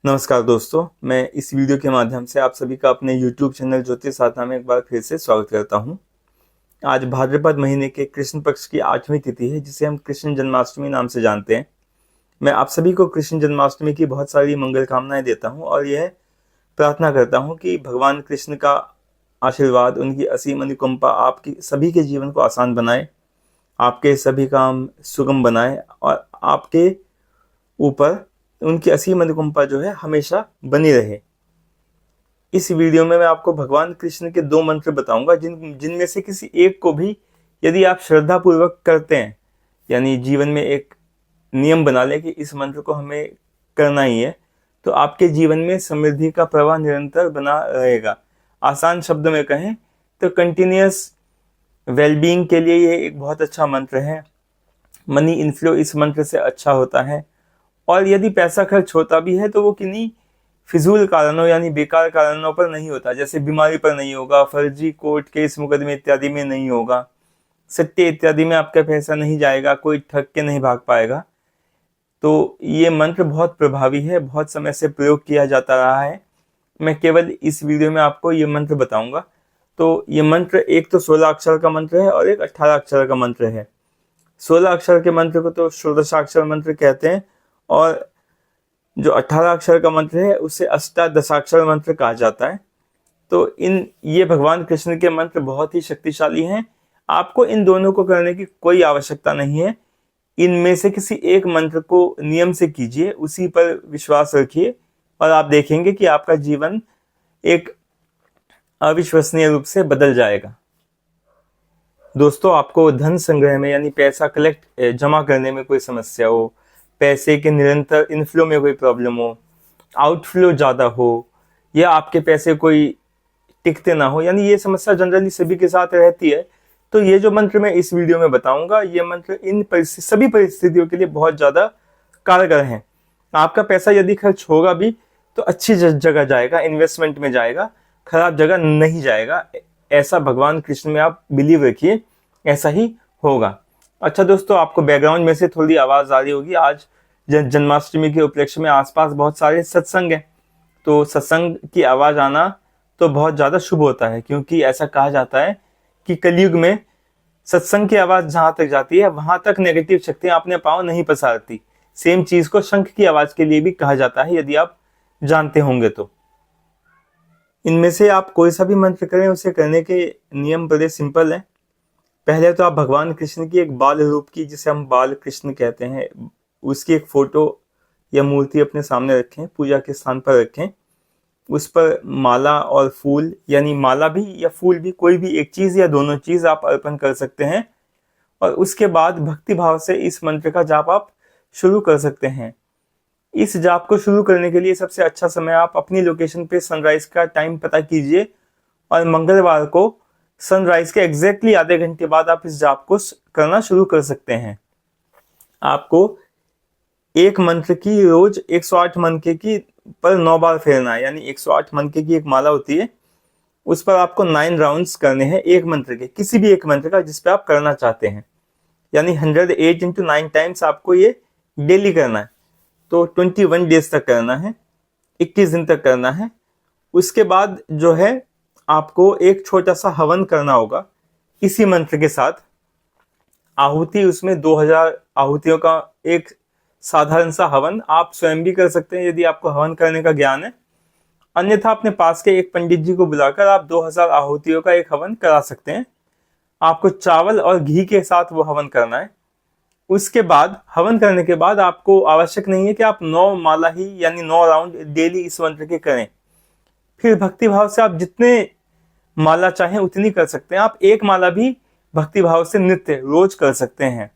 नमस्कार दोस्तों, मैं इस वीडियो के माध्यम से आप सभी का अपने YouTube चैनल ज्योतिष साधना में एक बार फिर से स्वागत करता हूं। आज भाद्रपद महीने के कृष्ण पक्ष की 8वीं तिथि है, जिसे हम कृष्ण जन्माष्टमी नाम से जानते हैं। मैं आप सभी को कृष्ण जन्माष्टमी की बहुत सारी मंगल कामनाएं देता हूं और यह प्रार्थना करता हूं कि भगवान कृष्ण का आशीर्वाद, उनकी असीम अनुकंपा आपकी सभी के जीवन को आसान बनाए, आपके सभी काम सुगम बनाए और आपके ऊपर उनकी असीम अनुकंपा जो है हमेशा बनी रहे। इस वीडियो में मैं आपको भगवान कृष्ण के 2 मंत्र बताऊंगा जिनमें से किसी एक को भी यदि आप श्रद्धा पूर्वक करते हैं, यानी जीवन में एक नियम बना लें कि इस मंत्र को हमें करना ही है, तो आपके जीवन में समृद्धि का प्रवाह निरंतर बना रहेगा। आसान शब्दों में कहें तो कंटिन्यूअस वेलबींग के लिए ये एक बहुत अच्छा मंत्र है। मनी इनफ्लो इस मंत्र से अच्छा होता है और यदि पैसा खर्च होता भी है तो वो किन्हीं फिजूल कारणों यानी बेकार कारणों पर नहीं होता, जैसे बीमारी पर नहीं होगा, फर्जी कोर्ट केस मुकदमे इत्यादि में नहीं होगा, सट्टे इत्यादि में आपका पैसा नहीं जाएगा, कोई ठग के नहीं भाग पाएगा। तो ये मंत्र बहुत प्रभावी है, बहुत समय से प्रयोग किया जाता रहा है। मैं केवल इस वीडियो में आपको ये मंत्र बताऊंगा। तो ये मंत्र एक तो 16 अक्षर का मंत्र है और एक 18 अक्षर का मंत्र है। 16 अक्षर के मंत्र को तो षोडशाक्षर मंत्र कहते हैं और जो 18 अक्षर का मंत्र है उसे अष्टादशाक्षर मंत्र कहा जाता है। तो ये भगवान कृष्ण के मंत्र बहुत ही शक्तिशाली हैं। आपको इन दोनों को करने की कोई आवश्यकता नहीं है। इनमें से किसी एक मंत्र को नियम से कीजिए, उसी पर विश्वास रखिए और आप देखेंगे कि आपका जीवन एक अविश्वसनीय रूप से बदल जाएगा। दोस्तों, आपको धन संग्रह में यानी पैसा जमा करने में कोई समस्या हो, पैसे के निरंतर इनफ्लो में कोई प्रॉब्लम हो, आउटफ्लो ज़्यादा हो या आपके पैसे कोई टिकते ना हो, यानी ये समस्या जनरली सभी के साथ रहती है, तो ये जो मंत्र मैं इस वीडियो में बताऊंगा, ये मंत्र इन सभी परिस्थितियों के लिए बहुत ज़्यादा कारगर हैं। आपका पैसा यदि खर्च होगा भी तो अच्छी जगह जाएगा, इन्वेस्टमेंट में जाएगा, खराब जगह नहीं जाएगा। ऐसा भगवान कृष्ण में आप बिलीव रखिए, ऐसा ही होगा। अच्छा दोस्तों, आपको बैकग्राउंड में से थोड़ी आवाज़ आ रही होगी। आज जन्माष्टमी के उपलक्ष्य में आसपास बहुत सारे सत्संग हैं, तो सत्संग की आवाज़ आना तो बहुत ज़्यादा शुभ होता है, क्योंकि ऐसा कहा जाता है कि कलयुग में सत्संग की आवाज़ जहाँ तक जाती है वहाँ तक नेगेटिव शक्तियाँ अपने पाँव नहीं पसारती। सेम चीज़ को शंख की आवाज़ के लिए भी कहा जाता है, यदि आप जानते होंगे तो। इनमें से आप कोई सा भी मंत्र करें, उसे करने के नियम बड़े सिंपल हैं। पहले तो आप भगवान कृष्ण की एक बाल रूप की, जिसे हम बाल कृष्ण कहते हैं, उसकी एक फोटो या मूर्ति अपने सामने रखें, पूजा के स्थान पर रखें। उस पर माला और फूल, यानी माला भी या फूल भी, कोई भी एक चीज़ या दोनों चीज़ आप अर्पण कर सकते हैं और उसके बाद भक्ति भाव से इस मंत्र का जाप आप शुरू कर सकते हैं। इस जाप को शुरू करने के लिए सबसे अच्छा समय, आप अपनी लोकेशन पे सनराइज का टाइम पता कीजिए और मंगलवार को सनराइज के एग्जैक्टली आधे घंटे बाद आप इस जाप को करना शुरू कर सकते हैं। आपको एक मंत्र की रोज 108 मनके की पर 9 बार फेरना है, यानी 108 मनके की एक माला होती है, उस पर आपको 9 राउंड्स करने हैं एक मंत्र के, किसी भी एक मंत्र का जिस पे आप करना चाहते हैं, यानी 108 × 9 टाइम्स आपको ये डेली करना है। तो 21 डेज तक करना है, 21 दिन तक करना है। उसके बाद जो है आपको एक छोटा सा हवन करना होगा इसी मंत्र के साथ। आहुति उसमें 2000 आहुतियों का एक साधारण सा हवन आप स्वयं भी कर सकते हैं, यदि आपको हवन करने का ज्ञान है। अन्यथा अपने पास के एक पंडित जी को बुलाकर आप 2000 आहुतियों का एक हवन करा सकते हैं। आपको चावल और घी के साथ वो हवन करना है। उसके बाद, हवन करने के बाद, आपको आवश्यक नहीं है कि आप 9 माला ही यानी 9 राउंड डेली इस मंत्र के करें। फिर भक्ति भाव से आप जितने माला चाहें उतनी कर सकते हैं। आप एक माला भी भक्ति भाव से नित्य रोज कर सकते हैं।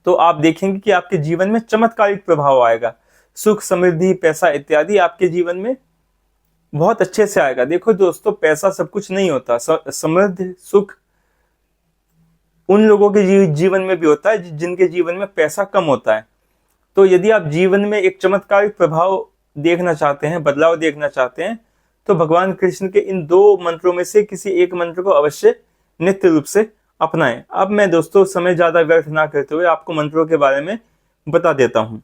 तो आप देखेंगे कि आपके जीवन में चमत्कारिक प्रभाव आएगा। सुख, समृद्धि, पैसा इत्यादि आपके जीवन में बहुत अच्छे से आएगा। देखो दोस्तों, पैसा सब कुछ नहीं होता। समृद्धि, सुख उन लोगों के जीवन में भी होता है जिनके जीवन में पैसा कम होता है। तो यदि आप जीवन में एक चमत्कारिक प्रभाव देखना चाहते हैं, बदलाव देखना चाहते हैं, तो भगवान कृष्ण के इन 2 मंत्रों में से किसी एक मंत्र को अवश्य नित्य रूप से अपनाएं। अब मैं दोस्तों समय ज़्यादा व्यर्थ ना करते हुए आपको मंत्रों के बारे में बता देता हूं।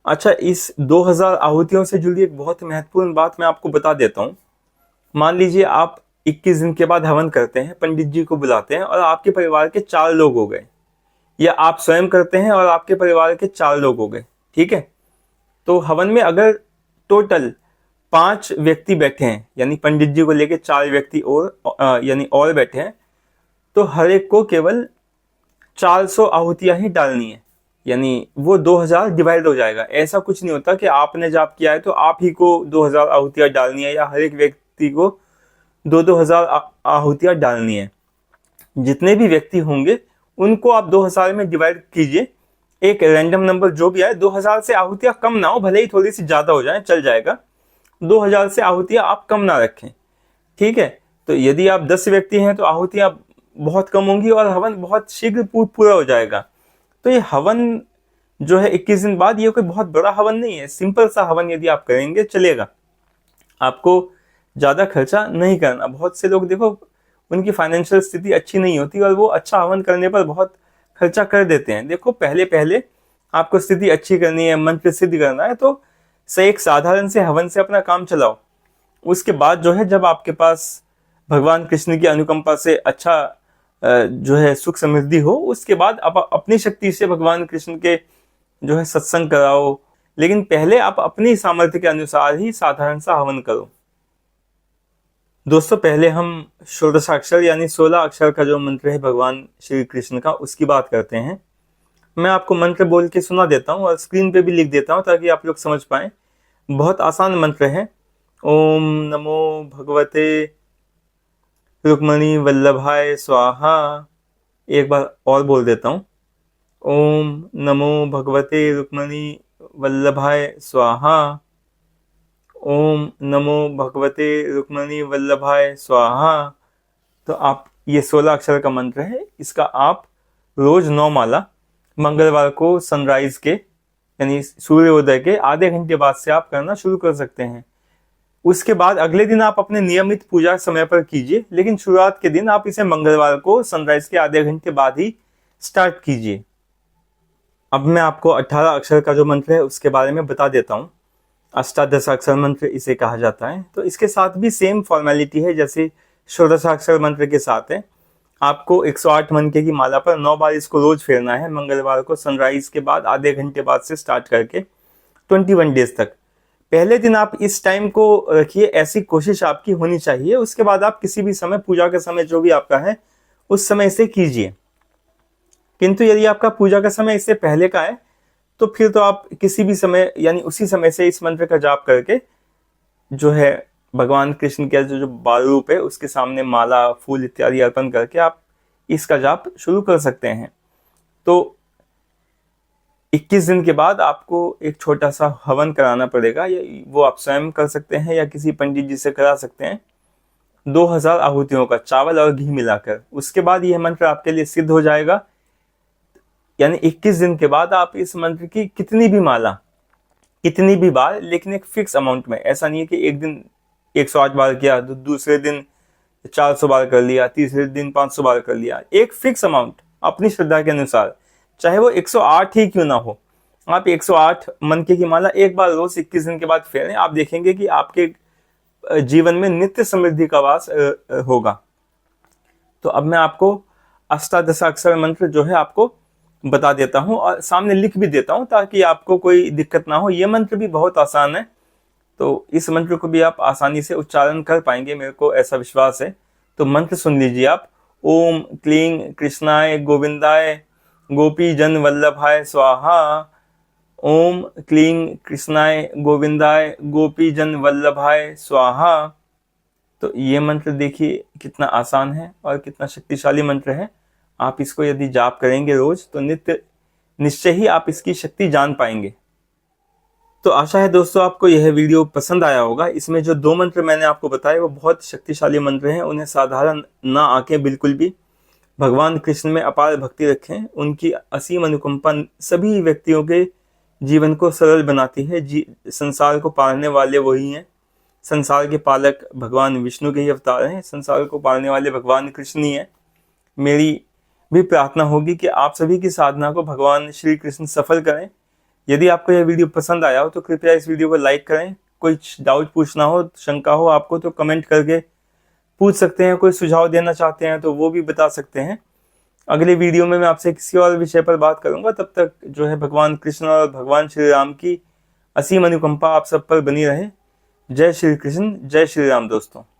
अच्छा, इस 2000 आहुतियों से जुड़ी एक बहुत महत्वपूर्ण बात मैं आपको बता देता हूँ। मान लीजिए आप 21 दिन के बाद हवन करते हैं, पंडित जी को बुलाते हैं और आपके परिवार के 4 लोग हो गए, या आप स्वयं करते हैं और आपके परिवार के 4 लोग हो गए, ठीक है। तो हवन में अगर टोटल 5 व्यक्ति बैठे हैं, यानी पंडित जी को लेके 4 व्यक्ति और यानी और बैठे हैं, तो हर एक को केवल 400 आहुतियां ही डालनी है, यानी वो 2000 डिवाइड हो जाएगा। ऐसा कुछ नहीं होता कि आपने जाप किया है तो आप ही को 2000 आहुतियां डालनी है, या हर एक व्यक्ति को 2-2000 आहुतियां डालनी है। जितने भी व्यक्ति होंगे उनको आप 2000 में डिवाइड कीजिए। एक रैंडम नंबर जो भी आए, 2000 से आहुतियां कम ना हो, भले ही थोड़ी सी ज्यादा हो जाए चल जाएगा, 2000 से आहुतियां आप कम ना रखें, ठीक है। तो यदि आप 10 व्यक्ति हैं तो आहुतियां बहुत कम होंगी और हवन बहुत शीघ्र पूरा हो जाएगा। तो ये हवन जो है 21 दिन बाद, ये कोई बहुत बड़ा हवन नहीं है, सिंपल सा हवन यदि आप करेंगे चलेगा, आपको ज्यादा खर्चा नहीं करना। बहुत से लोग देखो, उनकी फाइनेंशियल स्थिति अच्छी नहीं होती और वो अच्छा हवन करने पर बहुत खर्चा कर देते हैं। देखो, पहले पहले आपको स्थिति अच्छी करनी है, मंत्र सिद्ध करना है, तो से एक साधारण से हवन से अपना काम चलाओ। उसके बाद जो है, जब आपके पास भगवान कृष्ण की अनुकंपा से अच्छा जो है सुख समृद्धि हो, उसके बाद आप अपनी शक्ति से भगवान कृष्ण के जो है सत्संग कराओ। लेकिन पहले आप अपनी सामर्थ्य के अनुसार ही साधारण सा हवन करो। दोस्तों, पहले हम षोडशाक्षर यानी 16 अक्षर का जो मंत्र है भगवान श्री कृष्ण का, उसकी बात करते हैं। मैं आपको मंत्र बोल के सुना देता हूँ और स्क्रीन पे भी लिख देता हूँ ताकि आप लोग समझ पाए। बहुत आसान मंत्र है। ओम नमो भगवते रुक्मणी वल्लभाय स्वाहा। एक बार और बोल देता हूँ। ओम नमो भगवते रुक्मणी वल्लभाय स्वाहा। ओम नमो भगवते रुक्मणी वल्लभाय स्वाहा। तो आप, ये 16 अक्षर का मंत्र है, इसका आप रोज 9 माला मंगलवार को सनराइज के यानी सूर्योदय के आधे घंटे बाद से आप करना शुरू कर सकते हैं। उसके बाद अगले दिन आप अपने नियमित पूजा समय पर कीजिए, लेकिन शुरुआत के दिन आप इसे मंगलवार को सनराइज के आधे घंटे बाद ही स्टार्ट कीजिए। अब मैं आपको 18 अक्षर का जो मंत्र है उसके बारे में बता देता हूँ। अष्टादशाक्षर मंत्र इसे कहा जाता है। तो इसके साथ भी सेम फॉर्मेलिटी है जैसे षोडशाक्षर मंत्र के साथ है। आपको 108 मनके की माला पर 9 बार इसको रोज फेरना है, मंगलवार को सनराइज के बाद आधे घंटे बाद से स्टार्ट करके 21 डेज तक। पहले दिन आप इस टाइम को रखिए, ऐसी कोशिश आपकी होनी चाहिए। उसके बाद आप किसी भी समय, पूजा का समय जो भी आपका है उस समय इसे कीजिए। किंतु यदि आपका पूजा का समय इससे पहले का है तो फिर तो आप किसी भी समय यानी उसी समय से इस मंत्र का जाप करके जो है भगवान कृष्ण के जो बाल रूप है उसके सामने माला, फूल इत्यादि अर्पण करके आप इसका जाप शुरू कर सकते हैं। तो 21 दिन के बाद आपको एक छोटा सा हवन कराना पड़ेगा, या वो आप स्वयं कर सकते हैं या किसी पंडित जी से करा सकते हैं, 2000 आहुतियों का, चावल और घी मिलाकर। उसके बाद यह मंत्र आपके लिए सिद्ध हो जाएगा। यानी 21 दिन के बाद आप इस मंत्र की कितनी भी माला, कितनी भी बार, लेकिन एक फिक्स अमाउंट में, ऐसा नहीं है कि एक दिन 108 बार किया, दूसरे दिन 400 बार कर लिया, तीसरे दिन 500 बार कर लिया। एक फिक्स अमाउंट अपनी श्रद्धा के अनुसार, चाहे वो 108 ही क्यों ना हो, आप 108 मनके की माला एक बार रोज 21 दिन के बाद फेरें। आप देखेंगे कि आपके जीवन में नित्य समृद्धि का वास होगा। तो अब मैं आपको अष्टादशाक्षर मंत्र जो है आपको बता देता हूं और सामने लिख भी देता हूं ताकि आपको कोई दिक्कत ना हो। ये मंत्र भी बहुत आसान है, तो इस मंत्र को भी आप आसानी से उच्चारण कर पाएंगे, मेरे को ऐसा विश्वास है। तो मंत्र सुन लीजिए आप। ओम क्लीं कृष्णाय गोविंदाय गोपी जन वल्लभाय स्वाहा। ओम क्लीं कृष्णाय गोविंदाय गोपी जन वल्लभाय स्वाहा। तो ये मंत्र देखिए कितना आसान है और कितना शक्तिशाली मंत्र है। आप इसको यदि जाप करेंगे रोज तो निश्चय ही आप इसकी शक्ति जान पाएंगे। तो आशा है दोस्तों आपको यह वीडियो पसंद आया होगा। इसमें जो 2 मंत्र मैंने आपको बताए वो बहुत शक्तिशाली मंत्र हैं, उन्हें साधारण ना आंकें बिल्कुल भी। भगवान कृष्ण में अपार भक्ति रखें, उनकी असीम अनुकंपा सभी व्यक्तियों के जीवन को सरल बनाती है। संसार को पालने वाले वही हैं, संसार के पालक भगवान विष्णु के ही अवतार हैं, संसार को पालने वाले भगवान कृष्ण ही हैं। मेरी भी प्रार्थना होगी कि आप सभी की साधना को भगवान श्री कृष्ण सफल करें, यदि आपको यह वीडियो पसंद आया हो तो कृपया इस वीडियो को लाइक करें। कोई डाउट पूछना हो, शंका हो आपको तो कमेंट करके पूछ सकते हैं। कोई सुझाव देना चाहते हैं तो वो भी बता सकते हैं। अगले वीडियो में मैं आपसे किसी और विषय पर बात करूंगा। तब तक जो है भगवान कृष्ण और भगवान श्री राम की असीम अनुकंपा आप सब पर बनी रहे। जय श्री कृष्ण, जय श्री राम दोस्तों।